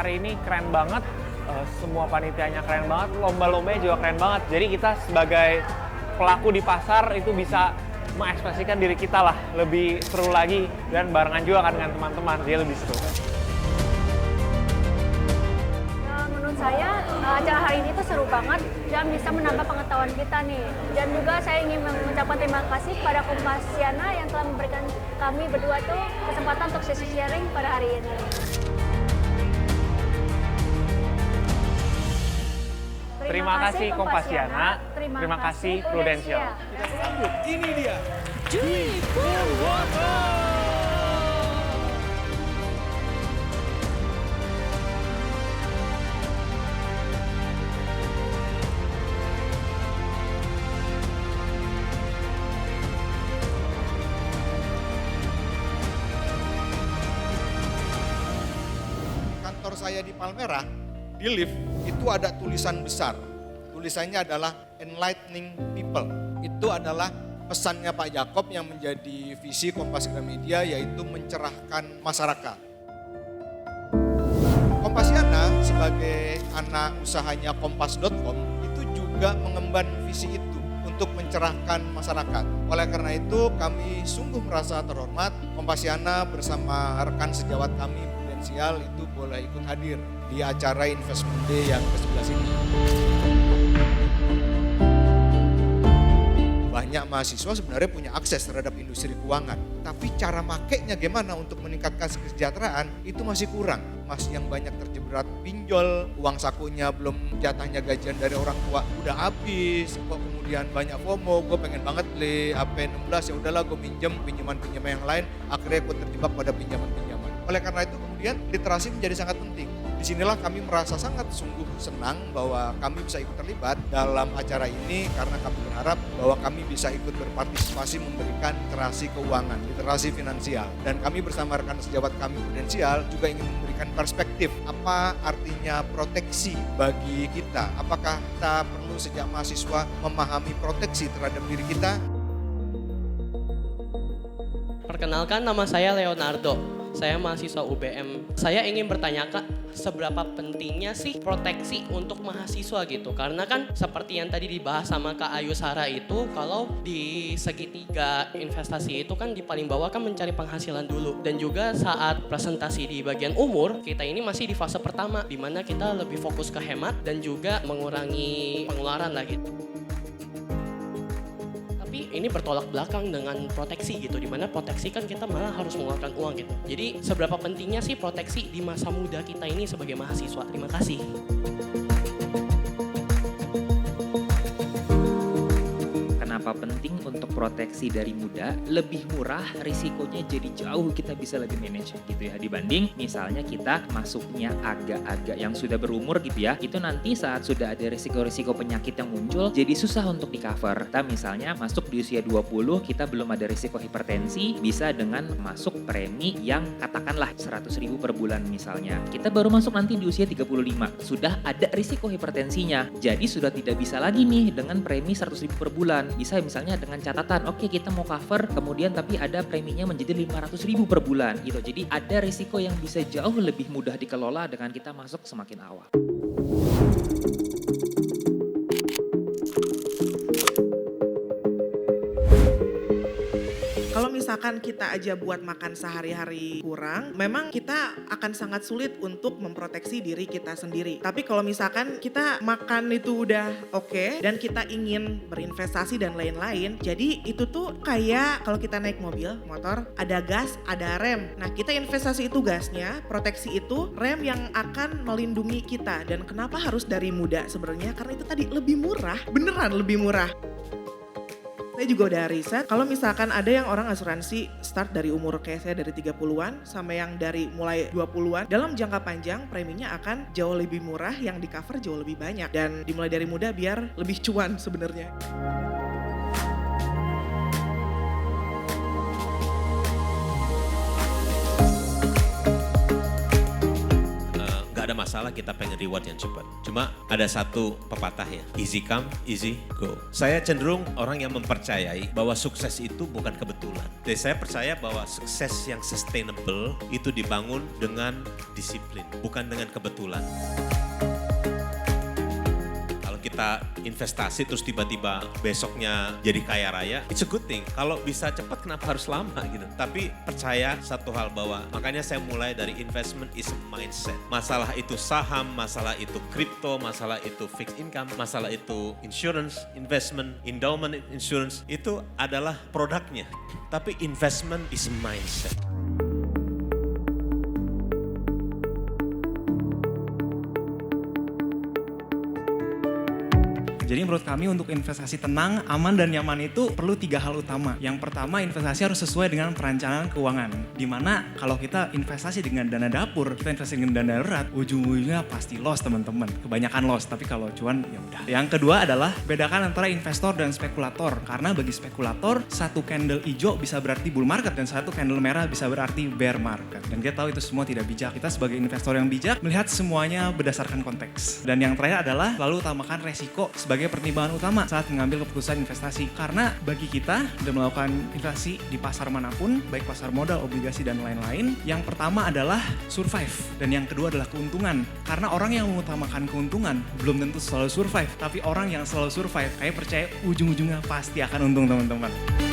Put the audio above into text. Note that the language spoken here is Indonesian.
hari ini keren banget, semua panitianya keren banget, lomba-lombanya juga keren banget. Jadi kita sebagai pelaku di pasar itu bisa mengekspresikan diri kita lah, lebih seru lagi dan barengan juga kan dengan teman-teman, jadi lebih seru. Menurut saya acara hari ini tuh seru banget dan bisa menambah pengetahuan kita nih. Dan juga saya ingin mengucapkan terima kasih kepada Kompasiana yang telah memberikan kami berdua tuh kesempatan untuk sesi sharing pada hari ini. Terima kasih Kompasiana, terima kasih Prudential. Kita sambut, ini dia Dwi Purwoko. Kantor saya di Palmerah, di lift, itu ada tulisan besar. Tulisannya adalah Enlightening People. Itu adalah pesannya Pak Jakob yang menjadi visi Kompas Gramedia, yaitu mencerahkan masyarakat. Kompasiana sebagai anak usahanya kompas.com itu juga mengemban visi itu untuk mencerahkan masyarakat. Oleh karena itu kami sungguh merasa terhormat Kompasiana bersama rekan sejawat kami Prudential itu boleh ikut hadir di acara Investment Day yang ke-11 ini. Banyak mahasiswa sebenarnya punya akses terhadap industri keuangan, tapi cara makainya gimana untuk meningkatkan kesejahteraan itu masih kurang. Masih yang banyak terjerat pinjol, uang sakunya belum jatahnya gajian dari orang tua udah habis, kok kemudian banyak FOMO, gue pengen banget beli HP 16, ya udahlah gue pinjaman-pinjaman yang lain, akhirnya gue terjebak pada pinjaman-pinjaman. Oleh karena itu kemudian literasi menjadi sangat penting. Disinilah kami merasa sangat sungguh senang bahwa kami bisa ikut terlibat dalam acara ini karena kami berharap bahwa kami bisa ikut berpartisipasi memberikan literasi keuangan, literasi finansial. Dan kami bersama rekan sejawat kami Prudential juga ingin memberikan perspektif apa artinya proteksi bagi kita. Apakah kita perlu sejak mahasiswa memahami proteksi terhadap diri kita? Perkenalkan, nama saya Leonardo. Saya mahasiswa UBM. Saya ingin bertanya, Kak, seberapa pentingnya sih proteksi untuk mahasiswa gitu? Karena kan seperti yang tadi dibahas sama Kak Ayu Sara itu, kalau di segitiga investasi itu kan di paling bawah kan mencari penghasilan dulu. Dan juga saat presentasi di bagian umur, kita ini masih di fase pertama, di mana kita lebih fokus ke hemat dan juga mengurangi pengeluaran lah gitu. Tapi ini bertolak belakang dengan proteksi gitu, dimana proteksi kan kita malah harus mengeluarkan uang gitu. Jadi seberapa pentingnya sih proteksi di masa muda kita ini sebagai mahasiswa? Terima kasih. Kenapa penting untuk proteksi dari muda? Lebih murah, risikonya jadi jauh kita bisa lebih manage gitu ya. Dibanding misalnya kita masuknya agak-agak yang sudah berumur gitu ya. Itu nanti saat sudah ada risiko-risiko penyakit yang muncul jadi susah untuk di cover. Kita misalnya masuk di usia 20 kita belum ada risiko hipertensi, bisa dengan masuk premi yang katakanlah 100.000 per bulan misalnya. Kita baru masuk nanti di usia 35, sudah ada risiko hipertensinya. Jadi sudah tidak bisa lagi nih dengan premi 100.000 per bulan. Bisa misalnya dengan catatan, oke kita mau cover, kemudian tapi ada preminya menjadi 500.000 per bulan gitu. Jadi ada risiko yang bisa jauh lebih mudah dikelola dengan kita masuk semakin awal. Kalau misalkan kita aja buat makan sehari-hari kurang, memang kita akan sangat sulit untuk memproteksi diri kita sendiri. Tapi kalau misalkan kita makan itu udah oke, dan kita ingin berinvestasi dan lain-lain, jadi itu tuh kayak kalau kita naik mobil, motor, ada gas, ada rem. Nah kita investasi itu gasnya, proteksi itu rem yang akan melindungi kita. Dan kenapa harus dari muda sebenarnya? Karena itu tadi lebih murah, beneran lebih murah. Saya juga udah riset, kalau misalkan ada yang orang asuransi start dari umur kayak saya dari 30-an sampai yang dari mulai 20-an, dalam jangka panjang preminya akan jauh lebih murah, yang di cover jauh lebih banyak. Dan dimulai dari muda biar lebih cuan sebenarnya. Nggak nggak ada masalah kita pengen reward yang cepat. Cuma ada satu pepatah ya, easy come, easy go. Saya cenderung orang yang mempercayai bahwa sukses itu bukan kebetulan. Jadi saya percaya bahwa sukses yang sustainable itu dibangun dengan disiplin, bukan dengan kebetulan. Kita investasi terus tiba-tiba besoknya jadi kaya raya, it's a good thing. Kalau bisa cepat kenapa harus lama gitu. Tapi percaya satu hal bahwa makanya saya mulai dari investment is a mindset. Masalah itu saham, masalah itu kripto, masalah itu fixed income, masalah itu insurance, investment, endowment insurance, itu adalah produknya. Tapi investment is a mindset. Jadi menurut kami untuk investasi tenang, aman, dan nyaman itu perlu 3 hal utama. Yang pertama, investasi harus sesuai dengan perencanaan keuangan. Dimana kalau kita investasi dengan dana dapur, kita investasi dengan dana darurat, ujung-ujungnya pasti loss teman-teman. Kebanyakan loss, tapi kalau cuan ya udah. Yang kedua adalah bedakan antara investor dan spekulator. Karena bagi spekulator, satu candle hijau bisa berarti bull market dan satu candle merah bisa berarti bear market. Dan kita tahu itu semua tidak bijak. Kita sebagai investor yang bijak melihat semuanya berdasarkan konteks. Dan yang terakhir adalah selalu utamakan resiko sebagai pertimbangan utama saat mengambil keputusan investasi. Karena bagi kita dalam melakukan investasi di pasar manapun, baik pasar modal, obligasi, dan lain-lain, yang pertama adalah survive dan yang kedua adalah keuntungan. Karena orang yang mengutamakan keuntungan belum tentu selalu survive, tapi orang yang selalu survive kayak percaya ujung-ujungnya pasti akan untung teman-teman.